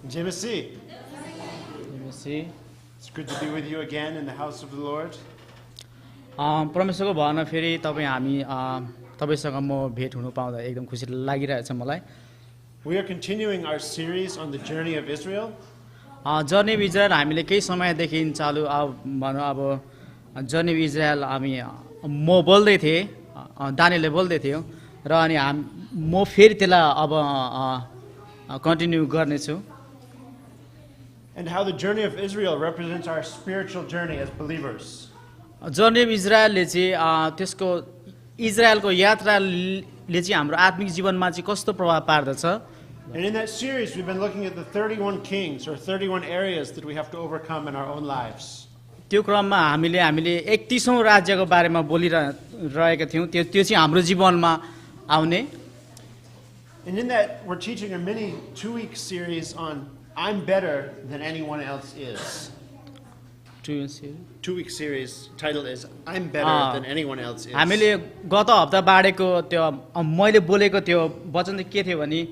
Jimmy, it's good to be with you again in the house of the Lord. परमेश्वरको भवन फेरि तपाईँ हामी तपाईसँग म भेट हुनु पाउँदा एकदम खुसी लागिरहेछ मलाई। We are continuing our series on the journey of Israel. Journey of Israel हामीले केही समयदेखि चालु भनौँ अब जर्नी अफ इजरायल हामी म बोल्दै थिएँ, दानिएलले बोल्दै थियो र अनि म फेरि त्यसलाई अब कन्टिन्यू गर्नेछु। And how the journey of Israel represents our spiritual journey as believers. Journey of इजरायलले चाहिँ त्यसको इजरायलको यात्राले चाहिँ हाम्रो आत्मिक जीवनमा चाहिँ कस्तो प्रभाव पार्दछ। And in that series we've been looking at the 31 kings or 31 areas that we have to overcome in our own lives. त्यो क्रममा हामीले 31औं राज्यको बारेमा बोलिरहेका थियौँ, त्यो चाहिँ हाम्रो जीवनमा आउने। And in that we're teaching a mini 2-week series on I'm better than anyone else is. 2-week series title is I'm better than anyone else is. हामीले गत हप्ता बाडेको त्यो मैले बोलेको त्यो वचन चाहिँ के थियो भने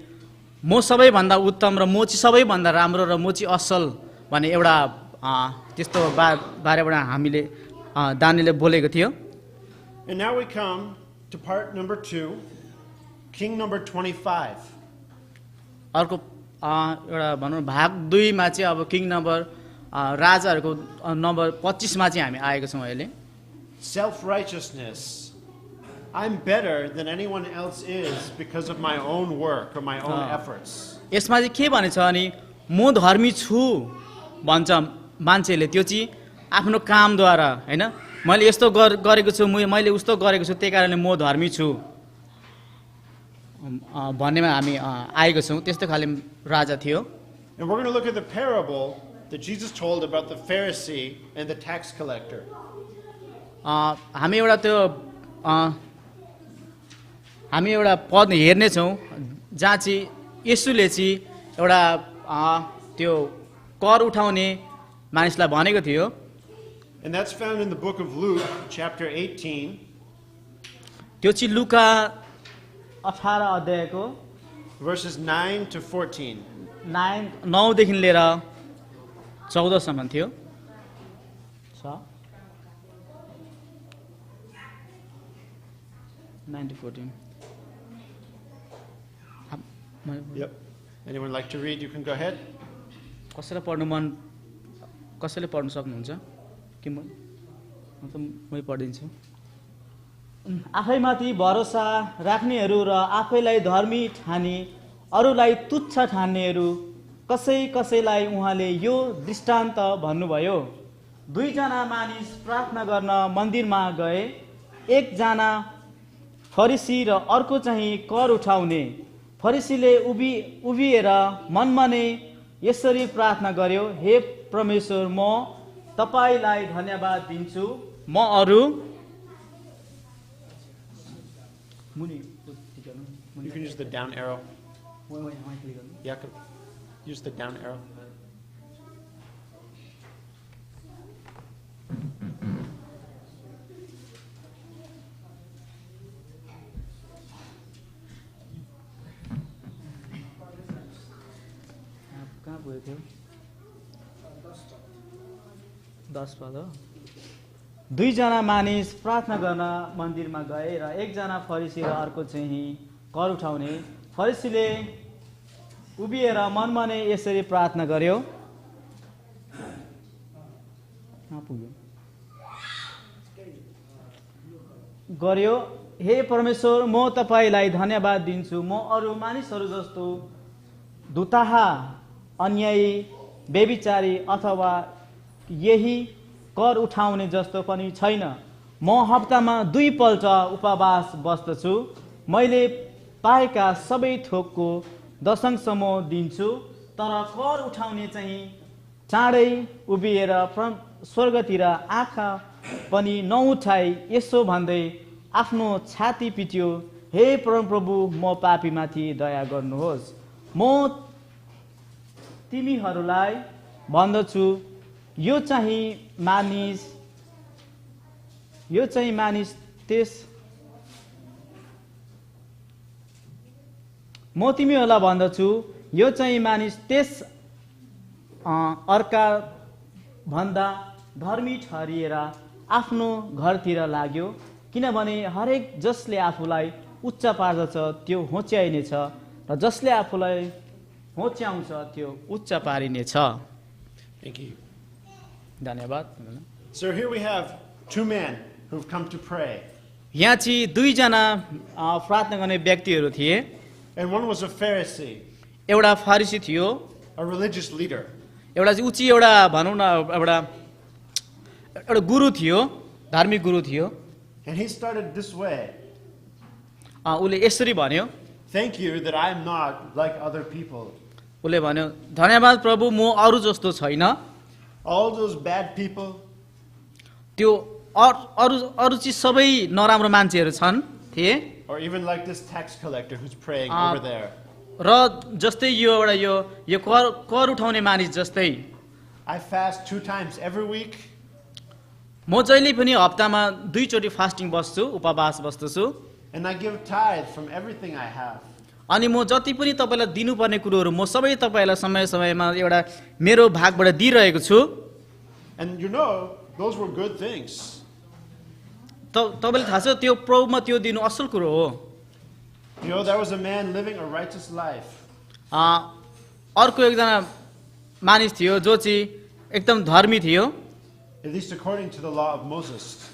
म सबैभन्दा उत्तम र म चाहिँ सबैभन्दा राम्रो र म चाहिँ असल भन्ने एउटा त्यस्तो बारेबाट हामीले दानिएलले बोलेको थियो। And now we come to part number 2, king number 25. अर्को एउटा भनौँ भाग 2 मा चाहिँ अब किङ नम्बर राजाहरूको नम्बर 25 मा चाहिँ हामी आएको छौँ अहिले। Self-righteousness. I'm better than anyone else is because of my own work or my own efforts. यसमा चाहिँ के भनेछ अनि म धर्मी छु भन्छ मान्छेले, त्यो चाहिँ आफ्नो कामद्वारा हैन, मैले यस्तो गरेको छु मैले उस्तो गरेको छु त्यही कारणले म धर्मी छु भन्नेमा हामी आएको छौँ। त्यस्तो खाले राजा थियो। And we're going to look at the parable that Jesus told about the Pharisee and the tax collector. हामी एउटा पद हेर्ने छौँ जहाँ चाहिँ येशूले चाहिँ एउटा त्यो कर उठाउने मानिसलाई भनेको थियो। And that's found in the book of Luke chapter 18. त्यो चाहिँ लुका 18 अध्यायको verses 9 to 14. 9 देखि लिएर 14 सम्म थियो। 9 to 14. Yep. Anyone like to read? You can go ahead. कसैले पढ्नु सक्नुहुन्छ कि म पढिदिन्छु। आफैमाथि भरोसा राख्नेहरू र आफैलाई धर्मी ठानी अरूलाई तुच्छ ठान्नेहरू कसैलाई उहाँले यो दृष्टान्त भन्नुभयो। 2 जना मानिस प्रार्थना गर्न मन्दिरमा गए, एकजना फरिसी र अर्को चाहिँ कर उठाउने। फरिसीले उभिएर मनमा नै यसरी प्रार्थना गर्यो, हे परमेश्वर म तपाईलाई धन्यवाद दिन्छु, म अरू You can use the down arrow. Yeah, use the down arrow. कहाँ पुगेको थियो? 10 पद। 2 जना मानिस प्रार्थना गर्न मन्दिरमा गए र एकजना फरिसी र अर्को चाहिँ कर उठाउने। फरिसीले उभिएर मनमा नै यसरी प्रार्थना गर्यो, हे परमेश्वर म तपाईलाई धन्यवाद दिन्छु, म अरू मानिसहरू जस्तो दुताहा, अन्यायी, बेविचारी अथवा यही कर उठाउने जस्तो पनि छैन। म हप्तामा 2 पल्ट उपवास बस्दछु, मैले पाएका सबै थोकको दशंशसम्म दिन्छु, तर कर उठाउने चाहिँ चाँडै उभिएर स्वर्गतिर आँखा पनि नउठाई यसो भन्दै आफ्नो छाती पिट्यो, हे परमप्रभु म पापीमाथि दया गर्नुहोस्। म तिमीहरूलाई भन्दछु यो चाहिँ मानिस त्यस म तिमीहरूलाई भन्दछु यो चाहिँ मानिस त्यस अर्का भन्दा धर्मी ठहरिएर आफ्नो घरतिर लाग्यो, किनभने हरेक जसले आफूलाई उच्च पार्दछ त्यो होच्याइनेछ र जसले आफूलाई होच्याउँछ त्यो उच्च पारिनेछ। Thank you. धन्यवाद। So here we have two men who've come to pray. यहाँ चाहिँ दुईजना प्रार्थना गर्ने व्यक्तिहरू थिए। And one was a Pharisee, एउटा फरिसी थियो, a religious leader. एउटा चाहिँ उची एउटा भनौँ न एउटा गुरु थियो, धार्मिक गुरु थियो। And he started this way. उसले यसरी भन्यो, Thank you that I'm not like other people. उसले भन्यो, धन्यवाद प्रभु, म अरू जस्तो छैन। All those bad people, त्यो अरू चाहिँ सबै नराम्रो मान्छेहरू छन् थिए, or even like this tax collector who's praying over there. र जस्तै यो एउटा यो कर उठाउने मानिस जस्तै I fast 2 times every week. म जहिले पनि हप्तामा 2 चोटि फास्टिङ बस्छु, उपवास बस्दछु, And I give tithe from everything I have. अनि म जति पनि तपाईँलाई दिनुपर्ने कुरोहरू म सबै तपाईँलाई समय समयमा एउटा मेरो भागबाट दिइरहेको छु। And you know, those were good things. तपाईँले थाहा छ त्यो प्रभुमा त्यो दिनु असल कुरो हो। You know, there was a man living a righteous life. अर्को एकजना मानिस थियो जो चाहिँ एकदम धर्मी थियो, At least according to the law of Moses.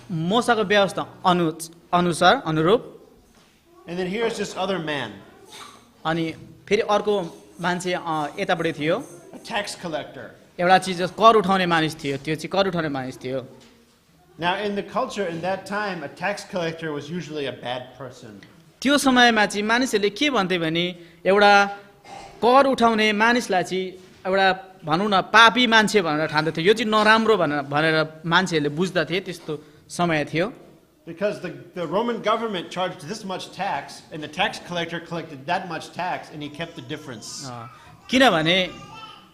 मोसाको व्यवस्था अनुसार अनुरूप। And then here's this other man, अनि फेरि अर्को मान्छे यतापट्टि थियो, a tax collector. एउटा चिज कर उठाउने मानिस थियो, त्यो चाहिँ कर उठाउने मानिस थियो। Now, in the culture in that time, a tax collector was usually a bad person. त्यो समयमा चाहिँ मानिसहरूले के भन्थे भने एउटा कर उठाउने मानिसलाई चाहिँ एउटा भनौँ न पापी मान्छे भनेर ठान्दथे, यो चाहिँ नराम्रो भनेर मान्छेहरूले बुझ्दथे, त्यस्तो समय थियो। Because the Roman government charged this much tax, and the tax collector collected that much tax, and he kept the difference. किनभने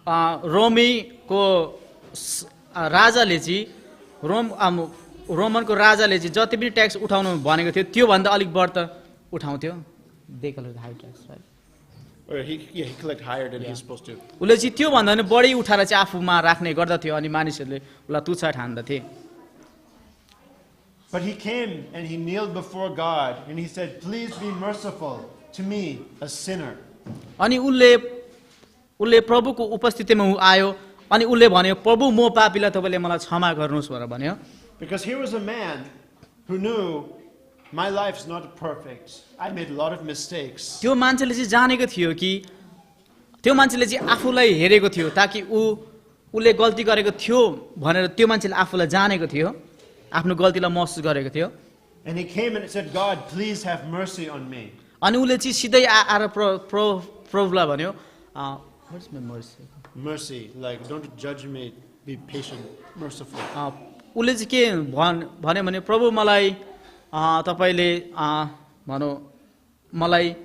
रोमीको राजाले चाहिँ रोमनको राजाले चाहिँ जति पनि ट्याक्स उठाउनु भनेको थियो त्योभन्दा अलिक बढ्ता उठाउँथ्यो। They collected high tax, right? Or he collected higher than he was supposed to. उसले चाहिँ त्योभन्दा पनि बढी उठाएर चाहिँ आफूमा राख्ने गर्दथ्यो, अनि मानिसहरूले उसलाई तुच्छ ठान्दथे। But he came and he kneeled before God, and he said, "Please be merciful to me, a sinner." अनि उसले प्रभुको उपस्थितिमा आयो, अनि उसले भन्यो, प्रभु म पापीलाई तपाईँले मलाई क्षमा गर्नुहोस् भनेर भन्यो। Because here was a man who knew, my life's not perfect. I made a lot of mistakes. त्यो मान्छेले चाहिँ जानेको थियो कि त्यो मान्छेले चाहिँ आफूलाई हेरेको थियो, ताकि उसले गल्ती गरेको थियो भनेर त्यो मान्छेले आफूलाई जानेको थियो, आफ्नो गल्तीलाई महसुस गरेको थियो। And he came and said, "God, please have mercy on me." अनि उसले चाहिँ सिधै आएर प्रभुलाई भन्यो, What's my mercy? Mercy, like don't judge me, be patient, merciful. उसले चाहिँ के भन्यो भने, प्रभु मलाई तपाईँले भनौँ मलाई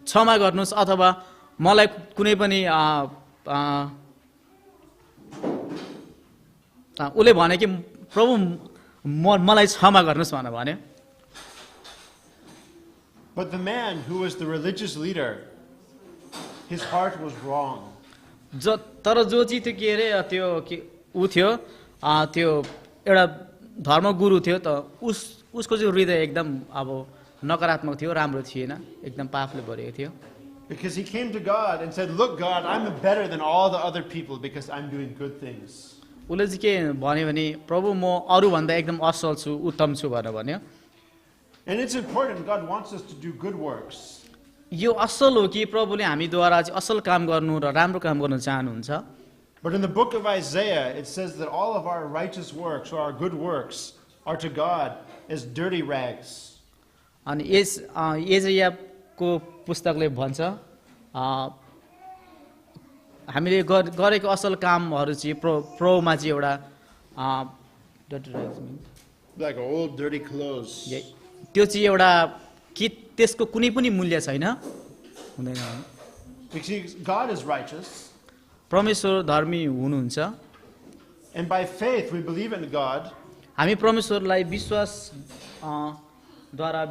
क्षमा गर्नुहोस्, अथवा मलाई कुनै पनि उसले भने कि प्रभु मलाई क्षमा गर्नुहोस् भनेर भन्यो। But the man who was the religious leader, his heart was wrong. तर जो चाहिँ त्यो के अरे त्यो ऊ थियो त्यो एउटा धर्म गुरु थियो, त उसको चाहिँ हृदय एकदम अब नकारात्मक थियो, राम्रो थिएन, एकदम पापले भरिएको थियो। Because he came to God and said, "Look, God, I'm better than all the other people because I'm doing good things." उसले चाहिँ के भन्यो भने, प्रभु म अरूभन्दा एकदम असल छु, उत्तम छु भनेर भन्यो। And it's important, God wants us to do good works. यो असल हो कि प्रभुले हामीद्वारा चाहिँ असल काम गर्नु र राम्रो काम गर्न चाहनुहुन्छ। But in the book of Isaiah, it says that all of our righteous works or our good works are to God as dirty rags. अनि एजायाको पुस्तकले भन्छ हामीले गरेको असल कामहरू चाहिँ प्रभुमा चाहिँ एउटा dirty rags means Like old dirty clothes. त्यो चाहिँ एउटा कि त्यसको कुनै पनि मूल्य छैन, हुँदैन। Because God is righteous. परमेश्वर धर्मी हुनुहुन्छ। And by faith we believe in God. हामी परमेश्वरलाई विश्वास द्वारा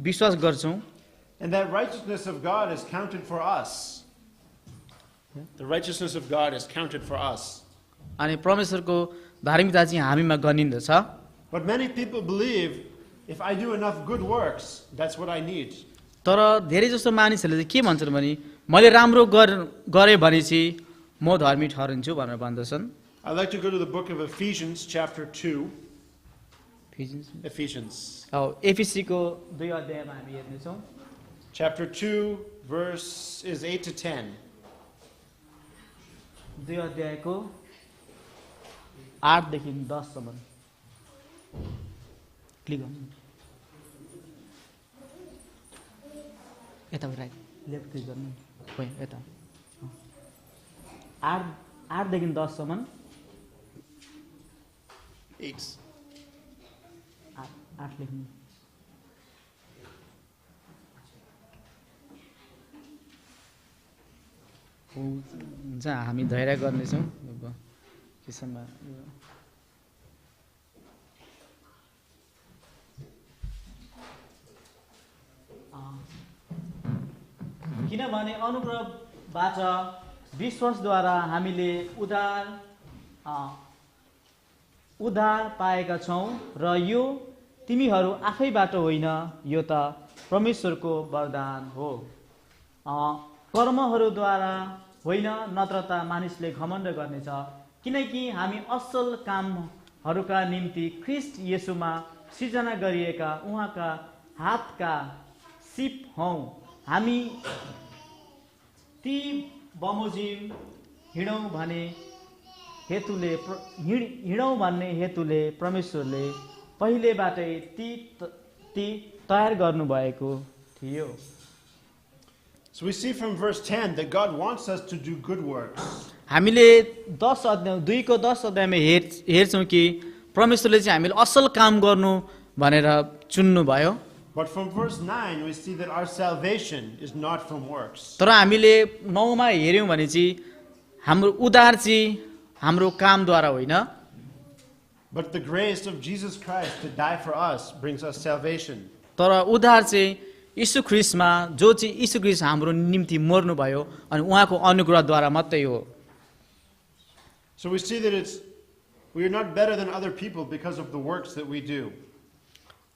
विश्वास गर्छौँ। And that righteousness of God is counted for us. The righteousness of God is counted for us. अनि परमेश्वरको धार्मिकता चाहिँ हामीमा गनिन्दछ. But many people believe if I do enough good works, that's what I need. तर धेरै जस्तो मानिसहरूले चाहिँ के भन्छन् भने मैले राम्रो गरेँ भने चाहिँ म धर्मी ठहरिन्छु भनेर भन्दछन्. I'd like to go to the book of Ephesians chapter 2. Ephesians. एफिसीको 2 अध्यायमा हामी हेर्नेछौँ. Chapter 2 verses 8 to 10. 2 अध्यायको 8 देखि 10 सम्म. क्लिक गर्नु. यता राइट लेफ्ट क्लिक गर्नु. खोइ यता. 8 देखि 10 सम्म. 8. 8 लेख्नु. हुन्छ हामी धैर्य गर्नेछौँ. किसममा किनभने अनुग्रहबाट विश्वासद्वारा हामीले उद्धार पाएका छौँ र यो तिमीहरू आफैबाट होइन, यो त परमेश्वरको वरदान हो. कर्महरूद्वारा होइन, नत्र त मानिसले घमण्ड गर्नेछ. किनकि हामी असल कामहरूका निम्ति ख्रीष्ट येशूमा सृजना गरिएका उहाँका हातका सिप हौँ. हामी ती बमोजिम हिँडौँ भन्ने हेतुले परमेश्वरले पहिलेबाटै ती तयार गर्नुभएको थियो. So we see from verse 10 that God wants us to do good works. हामीले 2 को 10 अध्यायमा हेर्छौँ कि परमेश्वरले चाहिँ हामीले असल काम गर्नु भनेर चुन्नु भयो. But from verse 9 we see that our salvation is not from works. तर हामीले 9 मा हेर्यौँ भने चाहिँ हाम्रो उद्धार चाहिँ हाम्रो कामद्वारा होइन. But the grace of Jesus Christ to die for us brings us salvation. तर उद्धार चाहिँ यीशु ख्रीष्टमा जो चाहिँ यीशु ख्रीष्ट हाम्रो निम्ति मर्नु भयो अनि उहाँको अनुग्रहद्वारा मात्रै हो. So we see that we are not better than other people because of the works that we do.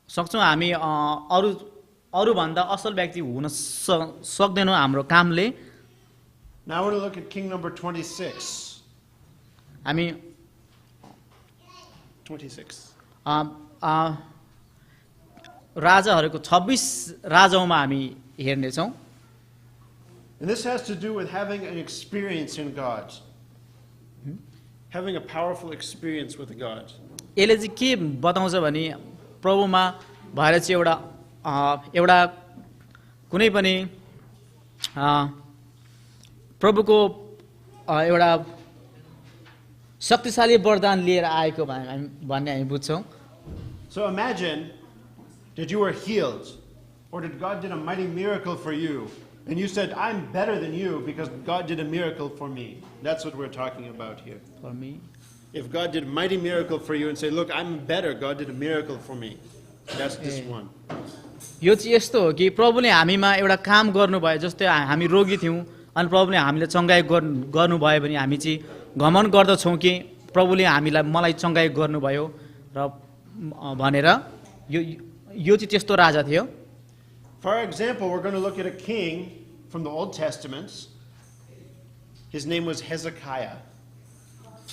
सक्छौँ हामी अरू भन्दा असल व्यक्ति हुन सक्दैनौँ हाम्रो कामले. Now I want to look at king number 26. हामी 26. राजाहरूको 26 राजामा हामी हेर्नेछौँ. And this has to do with having an experience in God. Having a powerful experience with God. यसले चाहिँ के बताउँछ भने प्रभुमा भएर चाहिँ एउटा कुनै पनि प्रभुको एउटा शक्तिशाली वरदान लिएर आएको भन्ने हामी बुझ्छौँ. So imagine that you were healed, or that God did a mighty miracle for you, and you said, I'm better than you because God did a miracle for me. That's what we're talking about here. For me. If God did a mighty miracle for you and say, look, I'm better, God did a miracle for me. That's this one. यो चाहिँ यस्तो हो कि प्रभुले हामीमा एउटा काम गर्नुभयो. जस्तै हामी रोगी थियौँ अनि प्रभुले हामीले चङ्गाई गर्नुभयो भने हामी चाहिँ घमण्ड गर्दछौँ कि प्रभुले मलाई चङ्गाई गर्नुभयो र भनेर यो चाहिँ त्यस्तो राजा थियो. For example, we're going to look at a king from the Old Testament. His name was Hezekiah.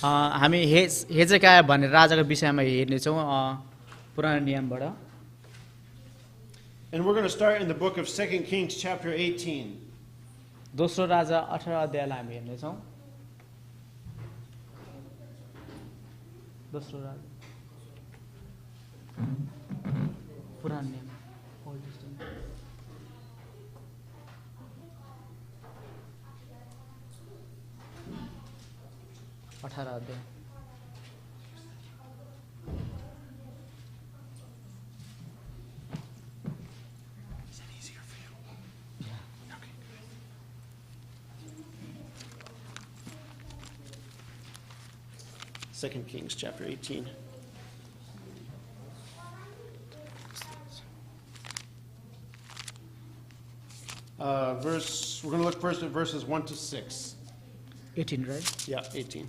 हामी हेजेकाया भन्ने राजाको विषयमा हेर्नेछौँ पुरानो नियमबाट. And we're going to start in the book of 2 Kings chapter 18. दोस्रो राजा 18 अध्यायलाई हामी हेर्नेछौँ. दोस्रो राजा पुरानो नियम 18 अध्याय. Is that easier for you? Yeah. Okay. 2 Kings chapter 18. We're going to look first at verses 1 to 6. 18 right Yeah, 18.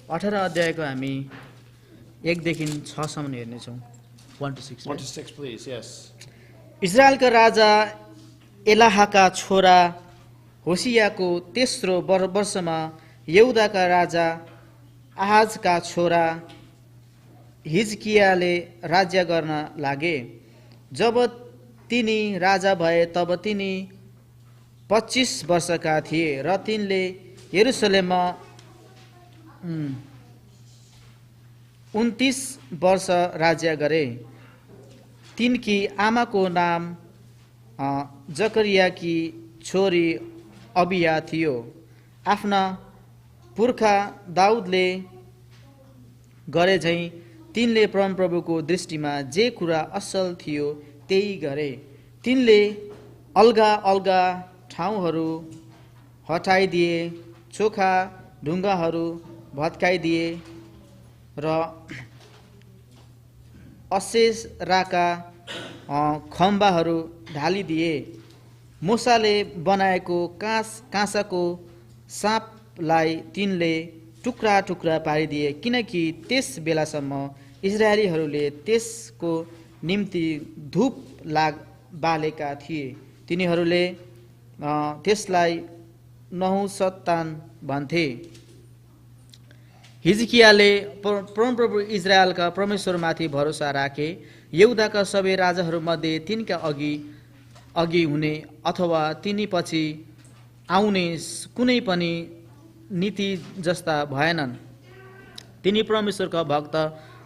18 अध्यायको हामी 1 देखि 6 सम्म हेर्नेछौँ 1 to 6 1 to 6, please. Yes. इजरायलका राजा एलाहका छोरा होसियाको तेस्रो वर्षमा यहुदाका राजा आहाजका छोरा हिजकियाले राज्य गर्न लागे। जब तिनी राजा भए तब तिनी 25 वर्षका थिए र तिनले यरुसलेममा 29 वर्ष राज्य गरे। तिनकी आमाको नाम जकरियाकी छोरी अबिया थियो। आफ्ना पुर्खा दाउदले गरे झैं तिनले परमप्रभुको दृष्टिमा जे कुरा असल थियो त्यही गरे। तिनले अलगा अलगा ठाउँहरू हटाइदिए, चोखा ढुङ्गाहरू भत्काइदिए र असेराका खम्बाहरू ढालिदिए। मूसाले बनाएको काँसाको साँपलाई तिनले टुक्रा टुक्रा पारिदिए, किनकि त्यस बेलासम्म इजरायलीहरूले त्यसको निम्ति धूप बालेका थिए। तिनीहरूले त्यसलाई नहुसतान भन्थे। हिजकियाले परमप्रभु इजरायलका परमेश्वरमाथि भरोसा राखे। यहुदाका सबै राजाहरूमध्ये तिनका अघि हुने अथवा तिनी पछि आउने कुनै पनि नीति जस्ता भएनन्। तिनी परमेश्वरका भक्त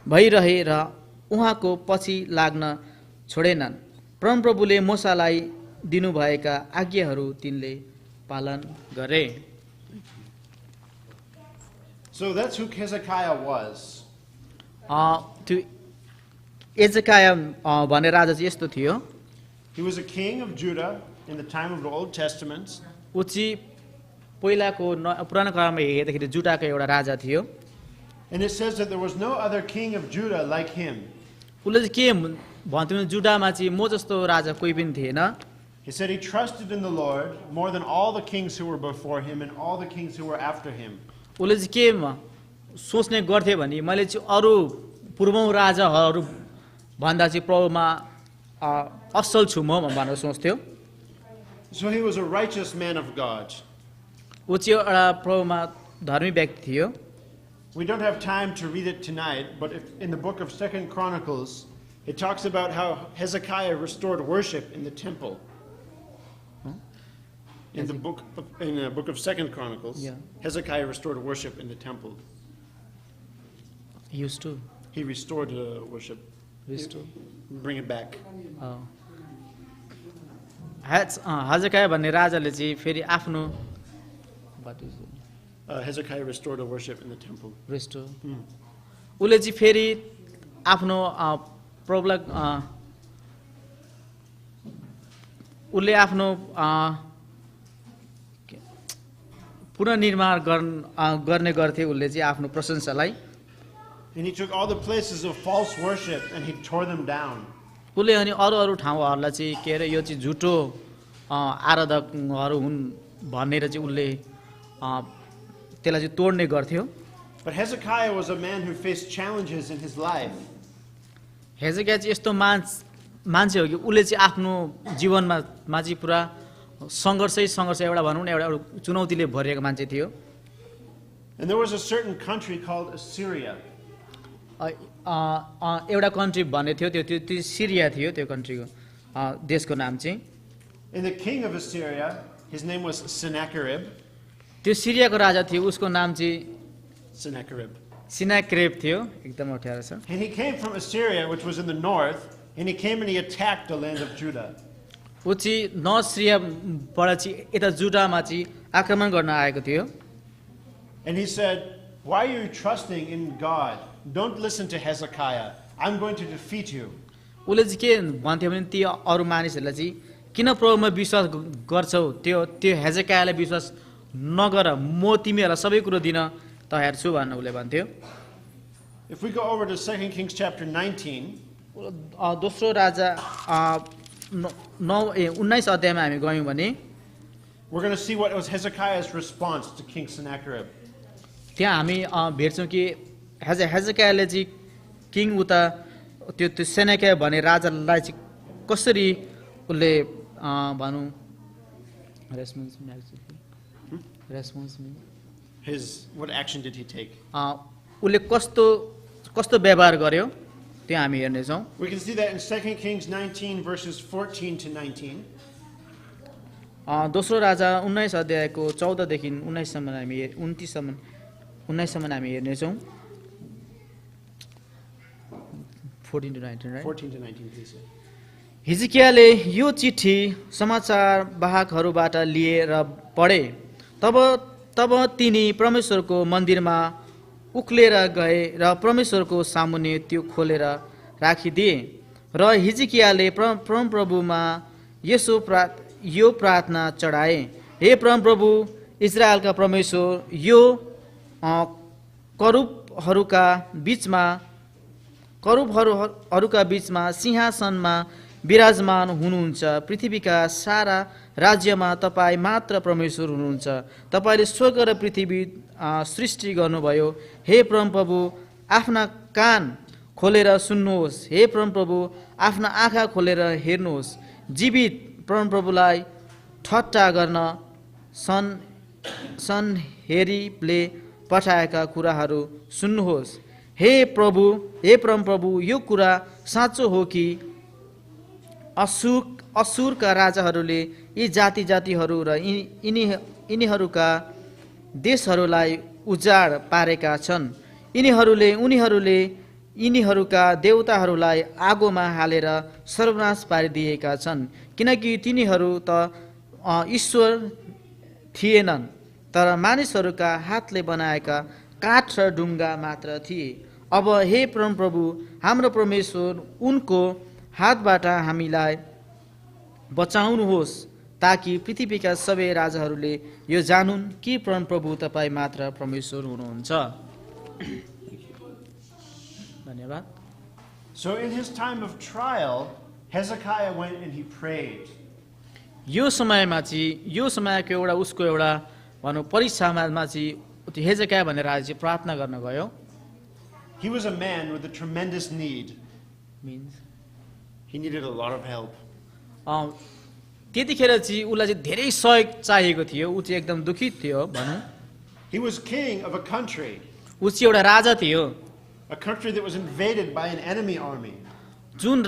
भइरहे र उहाँको पछि लाग्न छोडेनन्। परमप्रभुले मूसालाई दिनुभएका आज्ञाहरू तिनले पालन गरे। So that's who Hezekiah was. त्यो एजकाया भन्ने राजा चाहिँ यस्तो थियो। He was a king of Judah in the time of the Old Testament. ऊ चाहिँ पहिलाको पुरानो कालमा हेर्दाखेरि जुडाको एउटा राजा थियो। And it says that there was no other king of Judah like him. उसले चाहिँ के भन्थ्यो जुडामा चाहिँ म जस्तो राजा कोही पनि थिएन। He said he trusted in the Lord more than all the kings who were before him and all the kings who were after him. उसले चाहिँ के सोच्ने गर्थे भने मैले चाहिँ अरू पूर्वौँ राजाहरू भन्दा चाहिँ प्रभुमा असल छु म भनेर सोच्थ्यो। So he was a righteous man of God. ऊ चाहिँ एउटा प्रभुमा धर्मी व्यक्ति थियो। We don't have time to read it tonight, but in the book of 2 Chronicles, it talks about how Hezekiah restored worship in the temple. In the book of 2 Chronicles, Yeah. Hezekiah restored worship in the temple. Used to. He restored worship. Restore. Bring it back. हेजेकाया भन्ने राजाले चाहिँ फेरि आफ्नो Hezekiah restored the worship in the temple. Restore उसले चाहिँ फेरि आफ्नो problem उसले आफ्नो पुनर्निर्माण गर्ने गर्थे। उसले चाहिँ आफ्नो प्रशंसालाई And he took all the places of false worship and he tore them down. उसले अनि अरू ठाउँहरूलाई चाहिँ के अरे यो चाहिँ झुटो आराधकहरू हुन् भनेर चाहिँ उसले त्यसलाई चाहिँ तोड्ने गर्थ्यो। But Hezekiah was a man who faced challenges in his life. हेजेकिया चाहिँ यस्तो मान्छे हो कि उसले चाहिँ आफ्नो जीवनमा चाहिँ पुरा सङ्घर्ष एउटा भनौँ न एउटा चुनौतीले भरिएको मान्छे थियो। And there was a certain country called Assyria. एउटा कन्ट्री भन्ने थियो त्यो सिरिया थियो। त्यो कन्ट्रीको देशको नाम चाहिँ And the king of Assyria, his name was Sennacherib. त्यो सिरियाको राजा थियो, उसको नाम चाहिँ Sennacherib. सिनाक्रेब थियो। एकदम अप्ठ्यारो छ। And he came from Assyria, which was in the north, and he came and he attacked the land of Judah. ऊ चाहिँ नर्थ सिरियाबाट चाहिँ यता जुडामा चाहिँ आक्रमण गर्न आएको थियो। And he said, "Why are you trusting in God? Don't listen to Hezekiah. I'm going to defeat you." उसले चाहिँ के भन्थ्यो भने ती अरू मानिसहरूलाई चाहिँ किन प्रभुमा विश्वास गर्छौ, त्यो हेजेकायालाई विश्वास नगर, म तिमीहरूलाई सबै कुरो दिन तयार छु भनेर उसले भन्थ्यो। If we go over to 2 Kings chapter 19, दोस्रो राजा 19 अध्यायमा हामी गयौँ भने we're going to see what was Hezekiah's response to King Sennacherib. त्यहाँ हामी भेट्छौँ कि हेजेकियाले चाहिँ किङ उता त्यो सेनाकिया भन्ने राजालाई चाहिँ कसरी उसले भनौँ response What action did he take? उसले कस्तो व्यवहार गर्यो त्यो हामी हेर्नेछौँ. We can see that in 2 Kings 19 verses 14 to 19. दोस्रो राजा 19 अध्यायको 14 देखि 19 सम्म हामी 19 सम्म हामी हेर्नेछौँ. 14 to 19, right? 14 to 19, please. हिजकियाले यो चिठी समाचार वाहकहरूबाट लिएर पढे. तब तिनी परमेश्वरको मन्दिरमा उक्लेर गए र परमेश्वरको सामुन्ने त्यो खोलेर राखिदिए र हिजकियाले परमप्रभुमा यो प्रार्थना चढाए. हे परमप्रभु इजरायलका परमेश्वर, यो करूबहरूका बीचमा सिंहासनमा विराजमान हुनुहुन्छ. पृथ्वीका सारा राज्यमा तपाईँ मात्र परमेश्वर हुनुहुन्छ. तपाईँले स्वर्ग र पृथ्वी सृष्टि गर्नुभयो. हे परमप्रभु आफ्ना कान खोलेर सुन्नुहोस्. हे परमप्रभु आफ्ना आँखा खोलेर हेर्नुहोस्. जीवित परमप्रभुलाई ठट्टा गर्न सनहेरीले पठाएका कुराहरू सुन्नुहोस्. हे परमप्रभु यो कुरा साँचो हो कि असुरका राजाहरूले यी जातिहरू र यिनीहरूका देशहरूलाई उजाड पारेका छन्. यिनीहरूका देवताहरूलाई आगोमा हालेर सर्वनाश पारिदिएका छन्, किनकि तिनीहरू त ईश्वर थिएनन् तर मानिसहरूका हातले बनाएका काठ र ढुङ्गा मात्र थिए. अब हे परमप्रभु हाम्रो परमेश्वर, उनको हातबाट हामीलाई बचाउनुहोस्, ताकि पृथ्वीका सबै राजाहरूले यो जानुन् कि परमप्रभु तपाईँ मात्र परमेश्वर हुनुहुन्छ. धन्यवाद. So in his time of trial, Hezekiah went and he prayed. यो समयको एउटा उसको एउटा भनौँ परीक्षामा चाहिँ हेजेकिया भन्ने राजा चाहिँ प्रार्थना गर्न गयो. He was a man with a tremendous need. Means he needed a lot of help. त्यतिखेर चाहिँ उसलाई चाहिँ धेरै सहयोग चाहिएको थियो. ऊ चाहिँ एकदम दुखित थियो भनौँ. He was king of a country. ऊ चाहिँ एउटा राजा थियो. A country that was invaded by an enemy army. जुन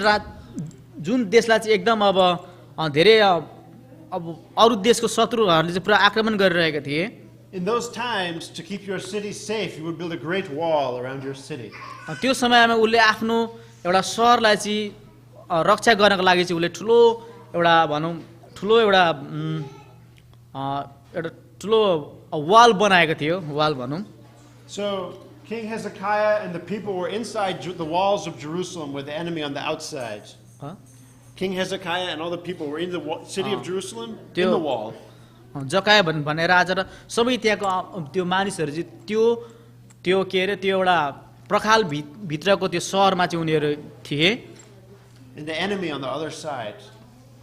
देशलाई चाहिँ एकदम अब धेरै अब अरू देशको शत्रुहरूले चाहिँ पुरा आक्रमण गरिरहेका थिए. In those times, to keep your city safe, you would build a great wall around your city. त्यो समयमा उसले आफ्नो एउटा सहरलाई चाहिँ रक्षा गर्नको लागि चाहिँ उसले ठुलो वाल बनाएको थियो. वाल भनौँ. So King Hezekiah and the people were inside the walls of Jerusalem with the enemy on the outside. King Hezekiah and all the people were in the city of Jerusalem, in the wall. Jakaya भन्ने राजा र सबै त्यहाँको त्यो मानिसहरू चाहिँ त्यो के अरे त्यो एउटा प्रखाल भित्रको त्यो सहरमा चाहिँ उनीहरू थिए. And the enemy on the other side.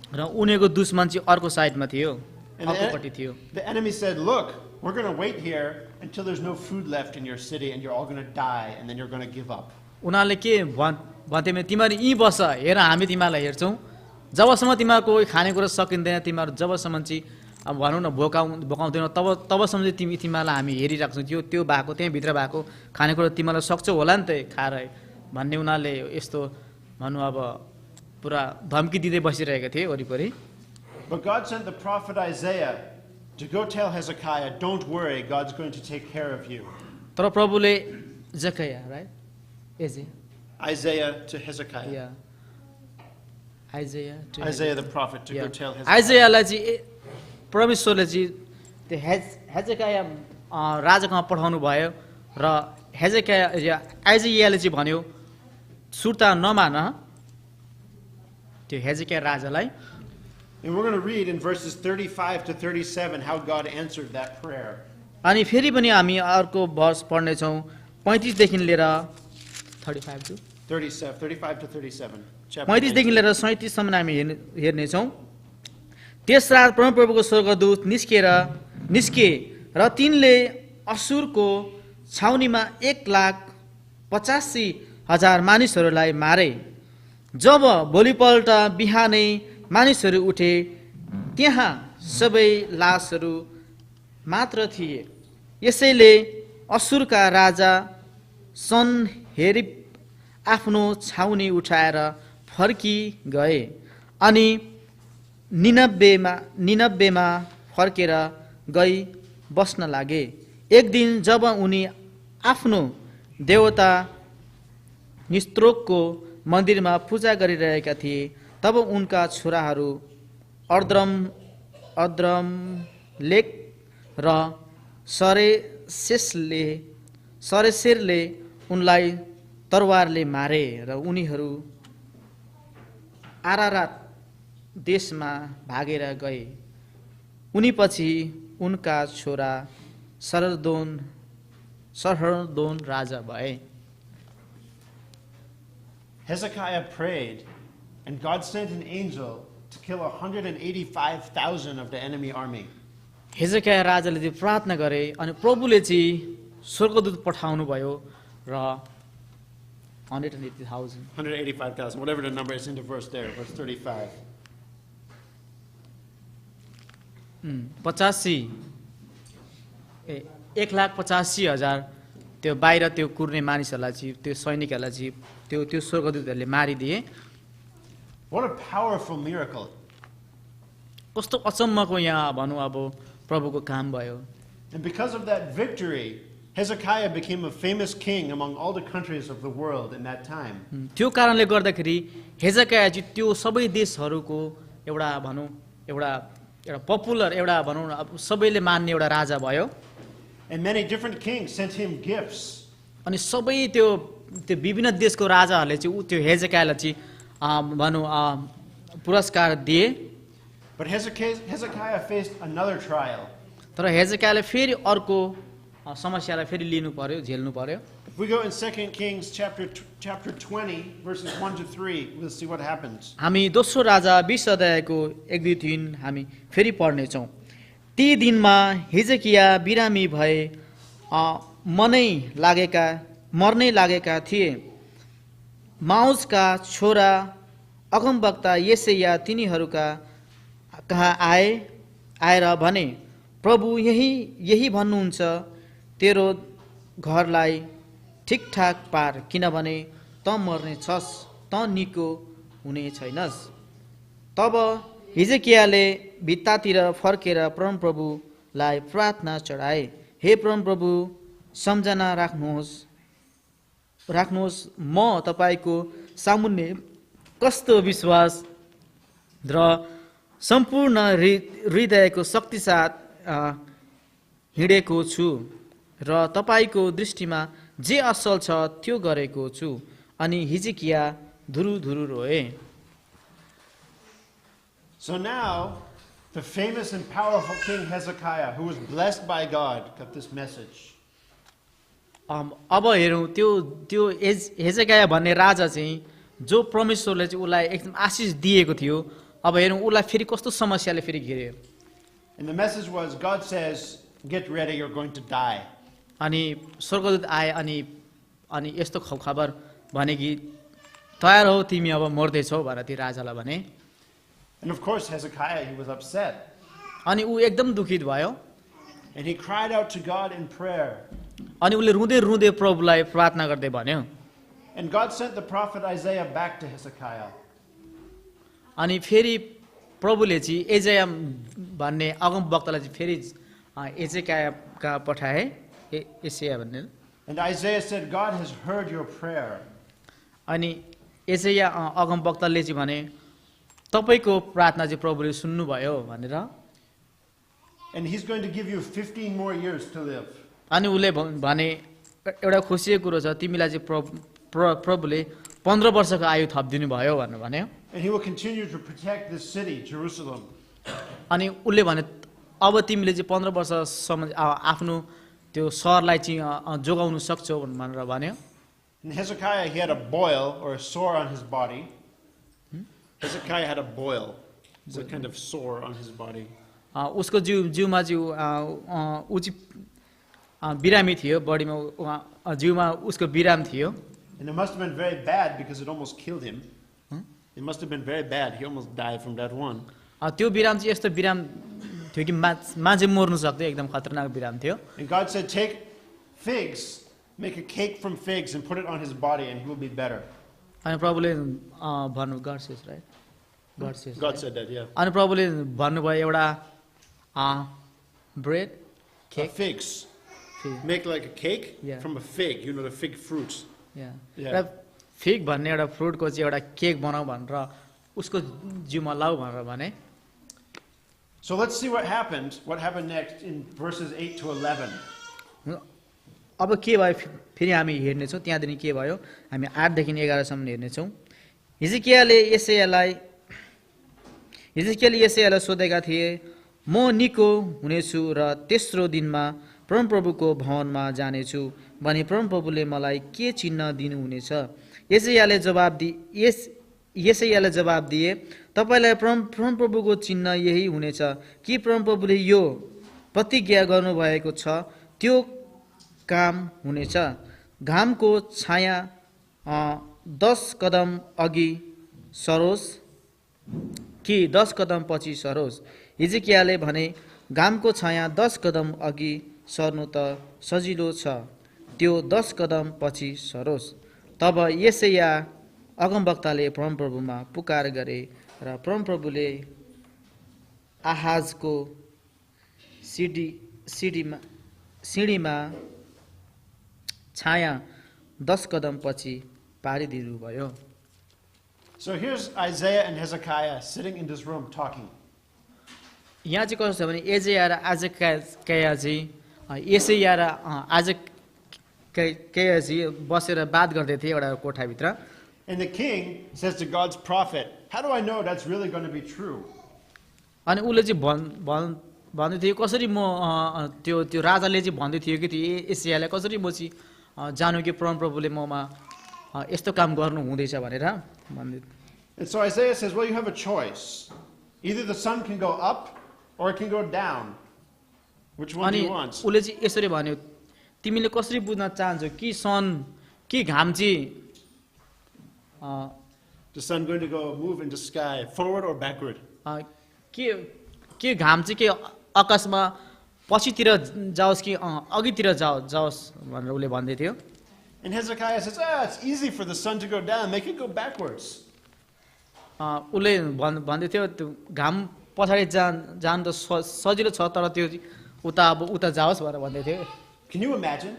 र उनीहरूको दुश्मन चाहिँ अर्को साइडमा थियो, अर्कोपट्टि थियो. The enemy said, "Look, we're going to wait here until there's no food left in your city and you're all going to die and then you're going to give up." उनीहरूले के भन्थे भने तिमीहरू यहीँ बस, हेर हामी तिमीहरूलाई हेर्छौँ, जबसम्म तिमीहरूको खानेकुरा सकिँदैन, तिमीहरू जबसम्म चाहिँ अब भनौँ न भोकाउँदैन तबसम्म चाहिँ तिमीहरूलाई हामी हेरिराख्छौँ. त्यो भएको त्यहीँभित्र भएको खानेकुरा तिमीलाई सक्छौ होला नि त खाएर भन्ने उनीहरूले यस्तो भनौँ अब पुरा धम्की दिँदै बसिरहेका थिए वरिपरि. But God sent the prophet Isaiah to go tell Hezekiah, "Don't worry, God's going to take care of you." तर प्रभुले Jakaya right Isaiah to Hezekiah. Isaiah the prophet to go tell Hezekiah. आइजायालाई चाहिँ परमेश्वरले चाहिँ त्यो हेजेकिया राजाकोमा पठाउनु भयो र आइजायाले चाहिँ भन्यो सुर्ता नमान त्यो हेजेकिया राजालाई. And we're going to read in verses 35 to 37 how God answered that prayer. अनि फेरि पनि हामी अर्को भर्स पढ्नेछौँ 35 देखि लिएर 35 to 35 to 37. chapter 35 देखि 19. लिएर 37 सम्म हामी हेर्नेछौँ। त्यस रात परमप्रभुको स्वर्गदूत निस्के र तिनले असुरको छाउनीमा 1,85,000 मानिसहरूलाई मारे। जब भोलिपल्ट बिहानै मानिसहरू उठे त्यहाँ सबै लासहरू मात्र थिए। यसैले असुरका राजा सनहेरिब आफ्नो छाउनी उठाएर फर्की गए अनि निनब्बेमा फर्केर गई बस्न लागे। एक दिन जब उनी आफ्नो देवता निस्त्रोकको मन्दिरमा पूजा गरिरहेका थिए तब उनका छोराहरू अद्रमलेक र सरेसेरले उनलाई तरवारले मारे र उनीहरू आरारात देशमा भागेर गए। उनी पछि उनका छोरा सरहदोन राजा भए। Hezekiah prayed, and God sent an angel to kill 185,000 of the enemy army. हेजेकिया राजाले चाहिँ प्रार्थना गरे अनि प्रभुले चाहिँ स्वर्गदूत पठाउनु भयो र 180,000 185,000, whatever the number is in the verse there, verse 35. 1,85,000 त्यो बाहिर त्यो कुर्ने मानिसहरूलाई चाहिँ त्यो सैनिकहरूलाई चाहिँ त्यो स्वर्गदूतहरूले मारिदिए। What a powerful miracle. कस्तो अचम्मको यहाँ भनौँ अब प्रभुको काम भयो। And because of that victory, Hezekiah became a famous king among all the countries of the world in that time. त्यो कारणले गर्दाखेरि हेजेकिया चाहिँ त्यो सबै देशहरूको एउटा भनौँ एउटा पपुलर एउटा भनौँ अब सबैले मान्ने एउटा राजा भयो। And many different kings sent him gifts. अनि सबै त्यो विभिन्न देशको राजाहरूले चाहिँ त्यो हेजेकियालाई चाहिँ भनौँ पुरस्कार दिए। But Hezekiah faced another trial. तर हेजेकियाले फेरि अर्को समस्यालाई फेरि लिनु पर्यो, झेल्नु पर्यो। If we go in 2 Kings chapter 20, verses 1 to 3, we'll see what happens. हामी दोस्रो राजा 20 अध्यायको 1-2-3 हामी फेरि पढ्नेछौँ। ती दिनमा हिजकिया बिरामी भए मर्नै लागेका थिए। माउजका छोरा अगमवक्ता येशैया तिनीहरूका कहाँ आएर भने, प्रभु यही भन्नुहुन्छ, तेरो घरलाई ठिकठाक पार, किनभने त मर्ने छस्, त निको हुने छैनस्। तब हिजकियाले भित्तातिर फर्केर परमप्रभुलाई प्रार्थना चढाए, हे परमप्रभु, सम्झना राख्नुहोस्, म तपाईको सामुन्ने कस्तो विश्वास र सम्पूर्ण हृदयको शक्ति साथ हिँडेको छु र तपाईको दृष्टिमा जे असल छ त्यो गरेको छु। अनि हिजकिया धुरु रोए। So now, the famous and powerful King Hezekiah, who was blessed by God, got this message. अब हेरौँ त्यो हेजेकिया भन्ने राजा चाहिँ जो परमेश्वरले चाहिँ उसलाई एकदम आशिष दिएको थियो, अब हेरौँ उसलाई फेरि कस्तो समस्याले फेरि घेर्यो। And the message was, God says, get ready, you're going to die. अनि स्वर्गदूत आए अनि यस्तो खबर भने कि तयार हो, तिमी अब मर्दैछौ भनेर ती राजालाई भने। And of course, Hezekiah, he was upset. अनि ऊ एकदम दुखित भयो। And he cried out to God in prayer. अनि उसले रुँदै प्रभुलाई प्रार्थना गर्दै भन्यो। And God sent the prophet Isaiah back to Hezekiah. अनि फेरि प्रभुले चाहिँ एजाया भन्ने अगमवक्तालाई चाहिँ फेरि हेजेकिया कहाँ पठाए, एसाया भन्ने। And Isaiah said, God has heard your prayer. अनि एसाया अगमवक्ताले चाहिँ भने, तपाईको प्रार्थना चाहिँ प्रभुले सुन्नुभयो भनेर। And he's going to give you 15 more years to live. अनि उसले भने एउटा खुसीको कुरो छ, तिमीलाई चाहिँ प्रभुले 15 वर्षको आयु थपिदिनु भयो भनेर भन्यो। And he will continue to protect this city, Jerusalem. अनि उसले भने अब तिमीले चाहिँ 15 वर्षसम्म आफ्नो त्यो सहरलाई चाहिँ जोगाउन सक्छौ भनेर भन्यो। And Hezekiah, he had a boil or a sore on his body. Hezekiah had a boil. It's a kind of sore on his body. उसको जिउमा ऊ चाहिँ बिरामी थियो, बडीमा जिउमा उसको बिराम थियो। And it must have been very bad because it almost killed him. It must have been very bad. He almost died from that one. त्यो बिराम चाहिँ यस्तो बिराम थियो कि मान्छे मर्नु सक्थ्यो, एकदम खतरनाक बिराम थियो। And God said, take figs, make a cake from figs and put it on his body and he will be better. अनि प्रभुले भन्नु, God says, right? God said that, yeah. अनि प्रभुले भन्नुभयो एउटा bread, cake, Figs. Fig. Make like a cake Yeah. from a fig. You know the fig fruits. Yeah. Yeah. एउटा fig भन्ने एउटा फ्रुटको चाहिँ एउटा केक बनाऊ भनेर उसको जिउमा लाऊ भनेर भने। So let's see what happened. What happened next in verses 8 to 11. अब के भयो फेरि हामी हेर्नेछौँ, त्यहाँदेखि के भयो हामी 8 देखि 11 सम्म हेर्नेछौँ। हिजकियाले यशायालाई सोधेका थिए, म निको हुनेछु र तेस्रो दिनमा परमप्रभुको भवनमा जानेछु भने परमप्रभुले मलाई के चिन्ह दिनुहुनेछ? यशायाले जवाब दिए, तपाईलाई परमप्रभुको चिन्ह यही हुनेछ कि परमप्रभुले यो प्रतिज्ञा गर्नुभएको छ त्यो काम हुनेछ। घामको छाया 10 कदम अघि सरोस् कि 10 कदम पछि सरोस्? हिजकियाले भने, घामको छाया 10 कदम अघि सर्नु त सजिलो छ, त्यो 10 कदम पछि सरोस्। तब यशाया अगमवक्ताले परमप्रभुमा पुकार गरे र परमप्रभुले आहाजको सिँढीमा छाया 10 कदम पछि पारिदिनु भयो। So here's Isaiah and Hezekiah sitting in this room talking. यहाँ चाहिँ कस्तो छ भने एजेया र आजकाया चाहिँ यसैया र आजकाया चाहिँ बसेर बात गर्दै थिए एउटा कोठाभित्र। And the king says to God's prophet, how do I know that's really going to be true? अनि उसले चाहिँ भन्दै थियो कसरी म त्यो राजाले चाहिँ भन्दै थियो कि त्यो एसियालाई कसरी म चाहिँ जानु कि परमप्रभुले ममा यस्तो काम गर्नु हुँदैछ भनेर भन्दै। And so Isaiah says, well, you have a choice. Either the sun can go up or it can go down. Which one do अनि you want? उसले चाहिँ यसरी भन्यो, तिमीले कसरी बुझ्न चाहन्छौ कि सन कि घाम चाहिँ The sun going to go move in the sky, forward or backward? के घाम चाहिँ के आकाशमा पछितिर जाओस् कि अघितिर जाओस् भनेर उसले भन्दै थियो। And Hezekiah says, it's easy for the sun to go down, make it go backwards. उसले भन्दै थियो त्यो घाम पछाडि जानु त सजिलो छ तर त्यो उता जाओस् भनेर भन्दै थियो। Can you imagine?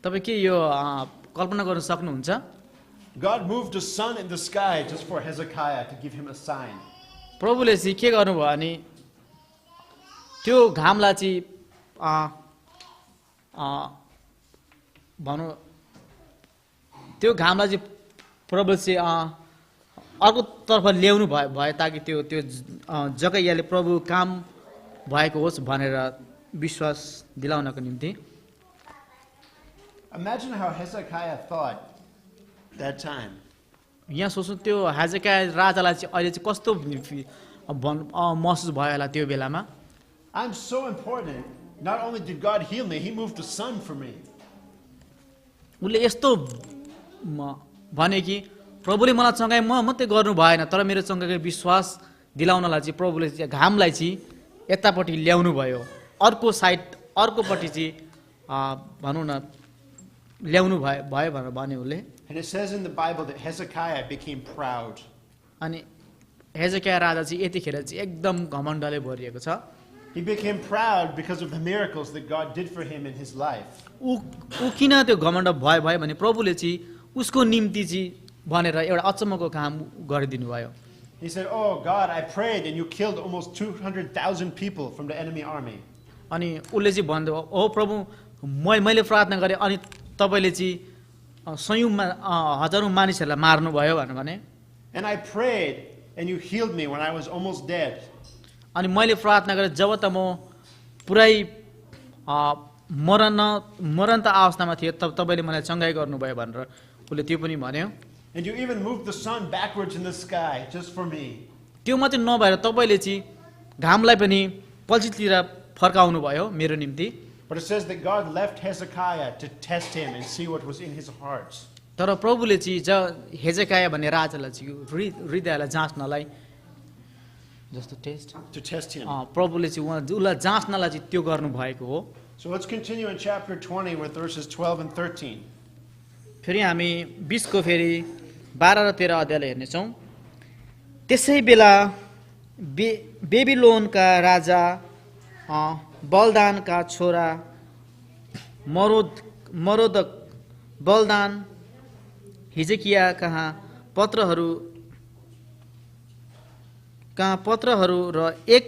तपाईँ के यो कल्पना गर्न सक्नुहुन्छ? God moved the sun in the sky just for Hezekiah to give him a sign. प्रभुले चाहिँ के गर्नुभयो भने त्यो घामलाई चाहिँ भनौँ त्यो घामलाई चाहिँ प्रभुले चाहिँ अर्कोतर्फ ल्याउनु भयो ताकि त्यो जगैयाले प्रभु काम भएको होस् भनेर विश्वास दिलाउनको निम्ति। Imagine how Hezekiah thought that time. यहाँ सोच्नु त्यो हेजेकिया राजालाई चाहिँ अहिले चाहिँ कस्तो महसुस भयो होला त्यो बेलामा। I'm so important. Not only did God heal me, he moved the sun for me. उसले यस्तो भने कि प्रभुले मलाई चङ्गाई म मात्रै गर्नु भएन तर मेरो चङ्गाईको विश्वास दिलाउनलाई चाहिँ प्रभुले चाहिँ घामलाई चाहिँ यतापट्टि ल्याउनु भयो, अर्को साइड अर्कोपट्टि चाहिँ भनौँ न ल्याउनु भयो भनेर भन्यो उसले। And it says in the Bible that Hezekiah became proud. अनि हेजेकिया राजा चाहिँ यतिखेर चाहिँ एकदम घमण्डले भरिएको छ। He became proud because of the miracles that God did for him in his life. ऊ किन त्यो घमण्ड भयो भने प्रभुले चाहिँ उसको निम्ति चाहिँ भनेर एउटा अचम्मको काम गरिदिनु भयो। He said, oh God, I prayed and you killed almost 200,000 people from the enemy army. अनि उसले चाहिँ भन्दै ओ प्रभु मैले प्रार्थना गरेँ अनि तपाईँले चाहिँ हजारौँ मानिसहरूलाई मार्नुभयो भने। And I prayed and you healed me when I was almost dead. अनि मैले प्रार्थना गरेँ जब त म पुरै मरण त अवस्थामा थिएँ तब तपाईँले मलाई चङ्गाई गर्नुभयो भनेर उसले त्यो पनि भन्यो। And you even moved the sun backwards in the sky just for me. त्यो मात्रै नभएर तपाईँले चाहिँ घामलाई पनि पछितिर फर्काउनु भयो मेरो निम्ति। But it says that God left Hezekiah to test him and see what was in his heart. तर प्रभुले चाहिँ हेजेकाया भन्ने राजालाई चाहिँ हृदयलाई जाँच्नलाई जस्तो To test him. प्रभुले चाहिँ उसलाई जाँच्नलाई चाहिँ त्यो गर्नुभएको हो। So let's continue in chapter 20 with verses 12 and 13. फेरि हामी 20 को फेरि 12 र 13 अध्यायलाई हेर्नेछौँ। त्यसै बेला बेबिलोनका राजा बलदानका छोरा मरोदक बलदान हिजकिया कहाँ पत्रहरू र एक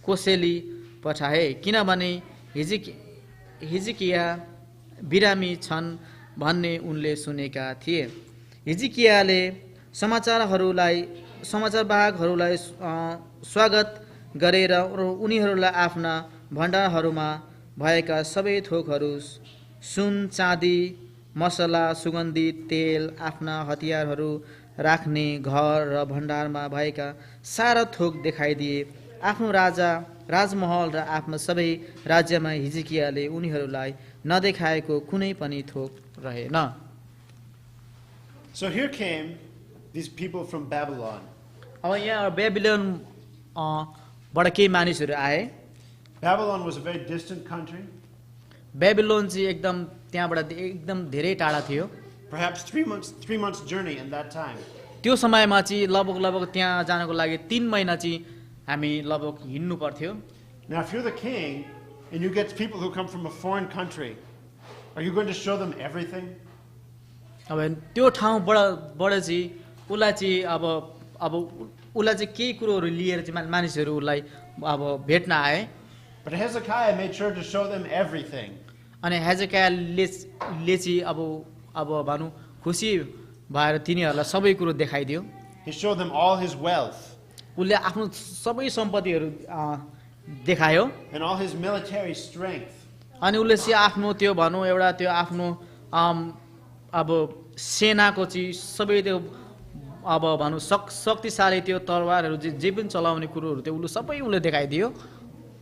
कोसेली पठाए, किनभने हिजकिया बिरामी छन् भन्ने उनले सुनेका थिए। हिजकियाले समाचारवाहकहरूलाई स्वागत गरेर उनीहरूलाई आफ्ना भण्डारहरूमा भएका सबै थोकहरू, सुन, चाँदी, मसला, सुगन्धित तेल, आफ्ना हतियारहरू राख्ने घर र भण्डारमा भएका सारा थोक देखाइदिए। आफ्नो राजमहल र आफ्नो सबै राज्यमा हिजकियाले उनीहरूलाई नदेखाएको कुनै पनि थोक रहेन। So here came these people from Babylon. अब यहाँ बेबिलोन बाट केही मानिसहरू आए। Babylon was a very distant country. Babylon चाहिँ एकदम त्यहाँबाट एकदम धेरै टाढा थियो। Perhaps 3 months journey in that time. त्यो समयमा चाहिँ लगभग त्यहाँ जानको लागि 3 महिना चाहिँ हामी लगभग हिँड्नु पर्थ्यो। Now if you're the king and you get people who come from a foreign country, are you going to show them everything? अब त्यो ठाउँबाट चाहिँ उसलाई चाहिँ अब उसलाई चाहिँ केही कुरोहरू लिएर चाहिँ मानिसहरू उसलाई अब भेट्न आए। But Hezekiah made sure to show them everything. अनि हेजेकायाले चाहिँ अब भनौँ खुसी भएर तिनीहरूलाई सबै कुरो देखाइदियो। He showed them all his wealth उसले आफ्नो सबै सम्पत्तिहरू देखायो and all his military strength. अनि उसले चाहिँ आफ्नो त्यो भनौँ एउटा त्यो आफ्नो अब सेनाको चाहिँ सबै त्यो अब भनौँ शक्तिशाली त्यो तरवारहरू जे पनि चलाउने कुरोहरू त्यो उसले देखाइदियो।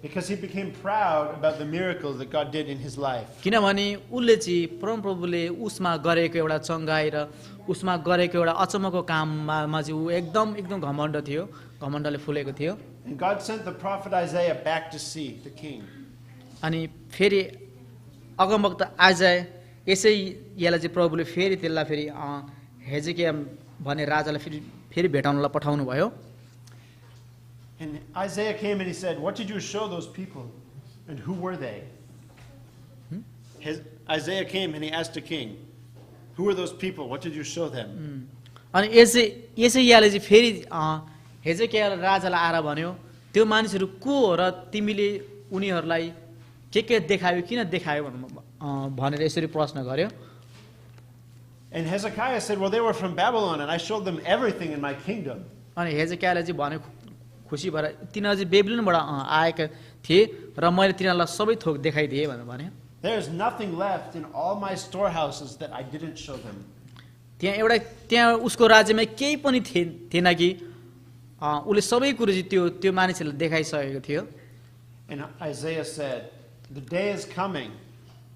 Because he became proud about the miracles that God did in his life. किनभने उसले चाहिँ परमप्रभुले उसमा गरेको एउटा चङ्गाई र उसमा गरेको एउटा अचम्मको काममा चाहिँ ऊ एकदम घमण्ड थियो, घमण्डले फुलेको थियो। And God sent the prophet Isaiah back to see the king. अनि फेरि अगमवक्ता आइजाय यसैलाई चाहिँ प्रभुले फेरि त्यसलाई फेरि हेजेकिया भन्ने राजालाई फेरि भेटाउनलाई पठाउनु भयो। And Isaiah came and he said, "What did you show those people? And who were they?" Isaiah came and he asked the king, "Who were those people? What did you show them?" अनि यसैयाले चाहिँ फेरि हेजेकिया राजालाई आएर भन्यो, त्यो मानिसहरू को हो र तिमीले उनीहरूलाई के देखायो, किन देखायो भनेर यसरी प्रश्न गर्यो। And Hezekiah said, "Well, they were from Babylon and I showed them everything in my kingdom." अनि हेजेकियाले चाहिँ भन्यो खुसी भएर तिनीहरू चाहिँ बेबिलोनबाट आएका थिए र मैले तिनीहरूलाई सबै थोक देखाइदिएँ भनेर भन्यो। There is nothing left in all my storehouses that I didn't show them. त्यहाँ उसको राज्यमा केही पनि थिएन कि उसले सबै कुरो चाहिँ त्यो मानिसहरूलाई देखाइसकेको थियो। And Isaiah said, "The day is coming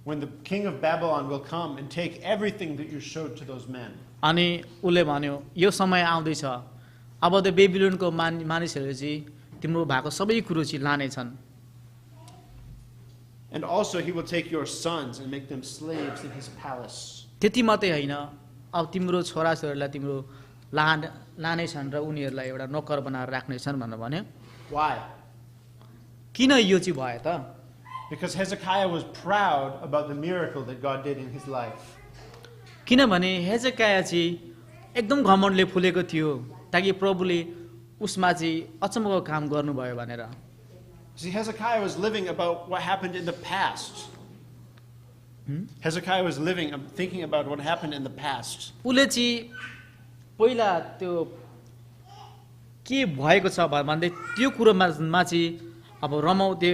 when the king of Babylon will come and take everything that you showed to those men." अनि उसले भन्यो यो समय आउँदैछ अब त्यो बेबिलोनको मानिसहरूले चाहिँ तिम्रो भएको सबै कुरो चाहिँ लानेछन्। And also he will take your sons and make them slaves in his palace. त्यति मात्रै होइन, अब तिम्रो छोराछोरीलाई तिम्रो लानेछन् र उनीहरूलाई एउटा नोकर बनाएर राख्नेछन् भनेर भन्यो। Why? किन यो चाहिँ भयो त? Because Hezekiah was proud about the miracle that God did in his life. किनभने हेजेकाया चाहिँ एकदम घमण्डले फुलेको थियो ताकि प्रभुले उसमा चाहिँ अचम्मको काम गर्नुभयो भनेर। See, Hezekiah was living about what happened in the past. Hezekiah was thinking about what happened in the past. उसले चाहिँ पहिला त्यो के भएको छ भन्दै त्यो कुरोमा चाहिँ अब रमाउँदै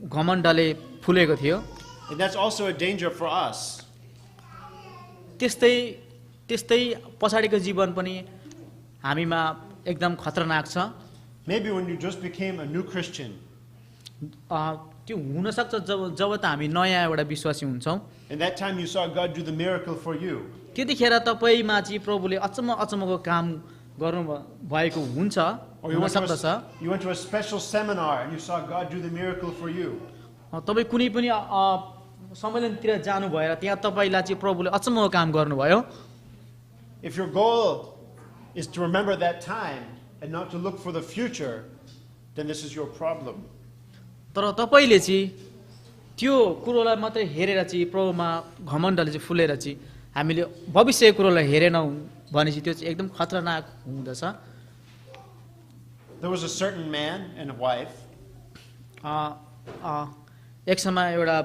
घमण्डले फुलेको थियो। And that's also a danger for us. त्यस्तै त्यस्तै पछाडिको जीवन पनि हामीमा एकदम खतरनाक छ। Maybe when you just became a new Christian, त्यो हुनसक्छ जब त हामी नयाँ एउटा विश्वासी हुन्छौँ, and that time you saw God do the miracle for you. त्यतिखेर तपाईँमा चाहिँ प्रभुले अचम्मको काम गर्नु भएको हुन्छ, Or you हुनसक्दछ। went to a special seminar and you saw God do the miracle for you. तपाईँ कुनै पनि सम्मेलनतिर जानु भएर त्यहाँ तपाईँलाई चाहिँ प्रभुले अचम्मको काम गर्नुभयो। If your goal is to remember that time and not to look for the future, then this is your problem. तर तपाईँले चाहिँ त्यो कुरोलाई मात्रै हेरेर चाहिँ प्रभुमा घमण्डले चाहिँ फुलेर चाहिँ हामीले भविष्यको कुरोलाई हेरेनौँ भने चाहिँ त्यो चाहिँ एकदम खतरनाक हुँदछ। There was a certain man and a wife. एक समय एउटा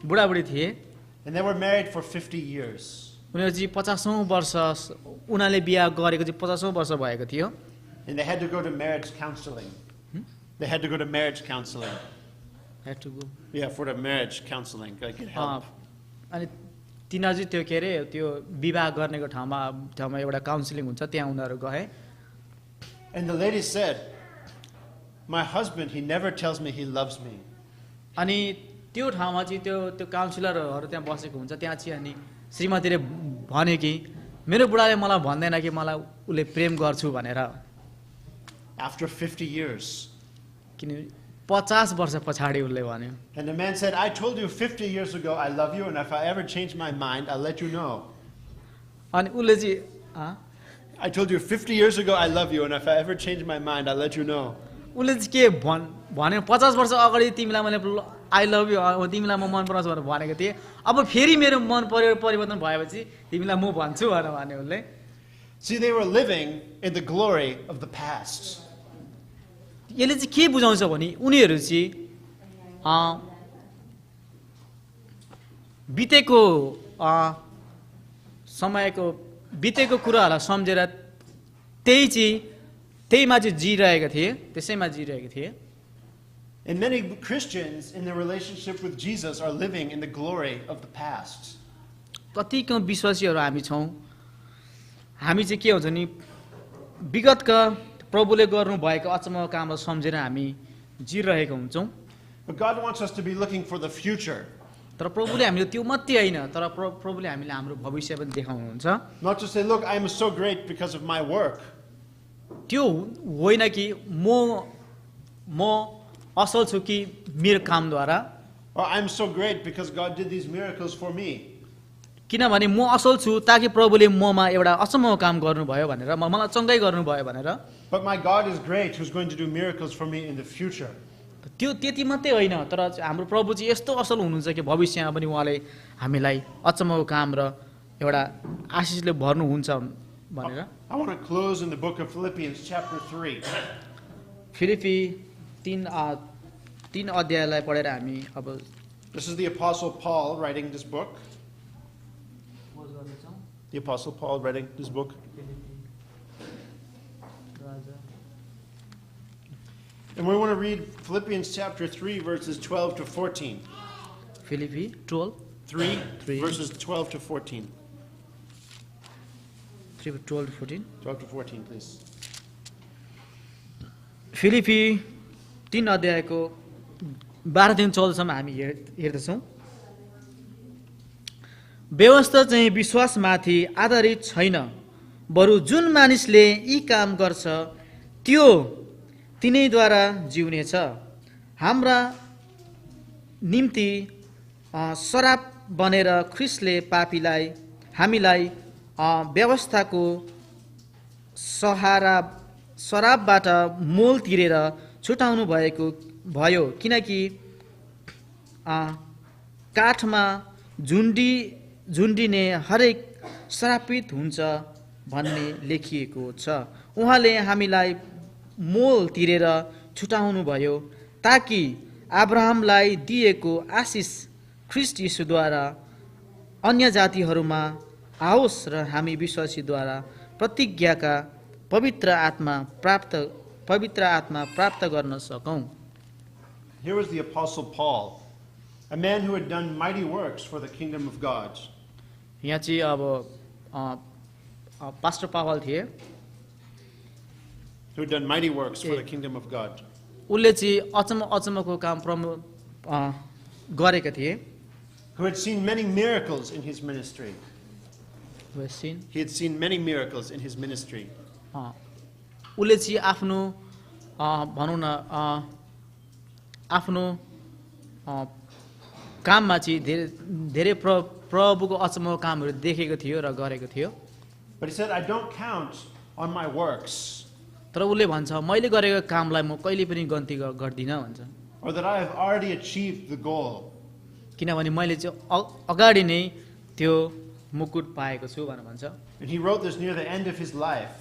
बुढाबुढी थिए, And they were married for 50 years. उनीहरू चाहिँ 50औं वर्ष उनीहरूले बिहा गरेको चाहिँ 50औं वर्ष भएको थियो। And they had to go to marriage counseling. They had to go to marriage counseling. Had to go. Yeah, for the marriage counseling. Like get help. अनि तिनीहरू चाहिँ त्यो के अरे त्यो विवाह गर्नेको ठाउँमा एउटा काउन्सिलिङ हुन्छ, त्यहाँ उनीहरू गए। And the lady said, "My husband, he never tells me he loves me." अनि त्यो ठाउँमा चाहिँ त्यो काउन्सिलरहरू त्यहाँ बसेको हुन्छ, त्यहाँ चाहिँ अनि श्रीमतीले भन्यो कि मेरो बुढाले मलाई भन्दैन कि मलाई उसले प्रेम गर्छु भनेर। After 50 years. किन 50 वर्ष पछाडि उसले भन्यो। And the man said, "I told you 50 years ago I love you, and if I ever change my mind, I'll let you know." अनि उसले चाहिँ I told you 50 years ago I love you, and if I ever change my mind, I'll let you know. उसले चाहिँ के भन्यो 50 वर्ष अगाडि तिमीलाई मैले आई लभ यु तिमीलाई म मन पराउँछु भनेर भनेको थिएँ, अब फेरि मेरो मन परिवर्तन भएपछि तिमीलाई म भन्छु भनेर भन्यो उसले। See, they were living in the glory of the past. यसले चाहिँ के बुझाउँछ भने उनीहरू चाहिँ बितेको कुराहरूलाई सम्झेर त्यहीमा चाहिँ जिरहेका थिए, त्यसैमा जिरहेका थिए। And many Christians in their relationship with Jesus are living in the glory of the past. कतिको विश्वासीहरू हामी छौँ, हामी चाहिँ के हुन्छ नि विगतका प्रभुले गर्नुभएको अचम्मको कामलाई सम्झेर हामी जिरहेका हुन्छौँ। But God wants us to be looking for the future. तर प्रभुले हामीले त्यो मात्रै होइन, तर प्रभुले हामीले हाम्रो भविष्य पनि देखाउनुहुन्छ। Not to say, "Look, I am so great because of my work." त्यो होइन कि म असल छु कि मेरो कामद्वारा, Or I'm so great because God did these miracles for me. किनभने म असल छु ताकि प्रभुले ममा एउटा अचम्मको काम गर्नुभयो भनेर, मलाई चङ्गाई गर्नुभयो भनेर। But my God is great who's going to do miracles for me in the future. त्यो त्यति मात्रै होइन, तर हाम्रो प्रभु चाहिँ यस्तो असल हुनुहुन्छ कि भविष्यमा पनि उहाँले हामीलाई अचम्मको काम र एउटा आशिषले भर्नुहुन्छ भनेर। I want to close in the book of Philippians chapter 3. Philippi 3 अध्यायलाई पढेर हामी अब This is the Apostle Paul writing this book. The Apostle Paul writing this book. And we want to read Philippians chapter 3, verses 12 to 14. Philippi 12 3, verses 12 to 14. 12 to 14 12 to 14, please. Philippi 3 अध्यायको 12 देखि 14 सम्म हामी हेर्दछौँ। व्यवस्था चाहिँ विश्वासमाथि आधारित छैन, बरु जुन मानिसले यी काम गर्छ त्यो तिनैद्वारा जिउनेछ। हाम्रा निम्ति शराब बनेर ख्रिस्टले हामीलाई व्यवस्थाको शराबबाट मोल तिरेर छुटाउनु भयो, किनकि काठमा झुन्डिने हरेक श्रापित हुन्छ भन्ने लेखिएको छ। उहाँले हामीलाई मोल तिरेर छुटाउनु भयो ताकि अब्राहमलाई दिएको आशिष ख्रिस्ट येशूद्वारा अन्य जातिहरूमा आओस् र हामी विश्वासीद्वारा प्रतिज्ञाका पवित्र आत्मा प्राप्त गर्न सकौँ। Here was the Apostle Paul, a man who had done mighty works for the kingdom of God. यहाँ चाहिँ अब पास्टर पावल थिए, who had done mighty works for the kingdom of God. उसले चाहिँ अचम्मको काम गरेका थिए। Who had seen many miracles in his ministry. Basin He had seen many miracles in his ministry. उसले चाहिँ आफ्नो भनौँ न आफ्नो काममा चाहिँ धेरै प्रभुको अचम्मको कामहरू देखेको थियो र गरेको थियो। But he said, I don't count on my works, तर उसले भन्छ मैले गरेको कामलाई म कहिले पनि गन्ती गर्दिनँ भन्छ, or that I have already achieved the goal. किनभने मैले चाहिँ अगाडि नै त्यो मुकुट पाएको छु भनेर भन्छ। And he wrote this near the end of his life.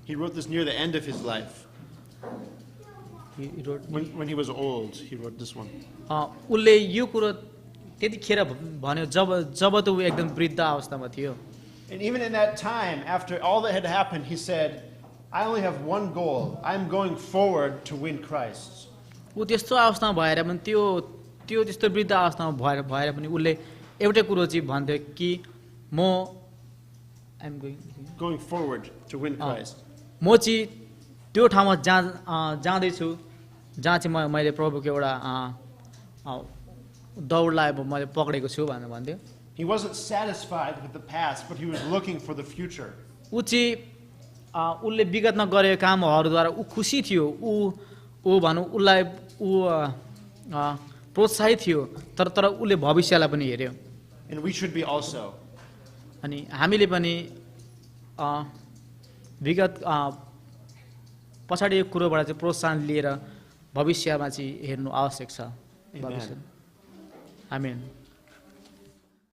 He wrote this near the end of his life. When he was old, he wrote this one. उसले यो कुरो त्यतिखेर भन्यो जब त ऊ एकदम वृद्ध अवस्थामा थियो। And even in that time, after all that had happened, he said, I only have one goal. I'm going forward to win Christ. ऊ त्यस्तो अवस्थामा भएर पनि त्यो त्यस्तो वृद्ध अवस्थामा भएर पनि उसले एउटै कुरो चाहिँ भन्थ्यो कि म going forward to win Christ. म चाहिँ त्यो ठाउँमा जाँदैछु जहाँ चाहिँ मैले प्रभुको एउटा दौडलाई अब मैले पक्रेको छु भनेर भन्थ्यो। He wasn't satisfied with the past, but he was looking for the future. ऊ चाहिँ उसले विगतमा गरेको कामहरूद्वारा ऊ खुसी थियो, ऊ भनौँ उसलाई ऊ प्रोत्साहित थियो, तर उसले भविष्यलाई पनि हेऱ्यो। And we should be also. अनि हामीले पनि विगत पछाडिको कुरोबाट चाहिँ प्रोत्साहन लिएर भविष्यमा चाहिँ हेर्नु आवश्यक छ। भविष्य आमेन।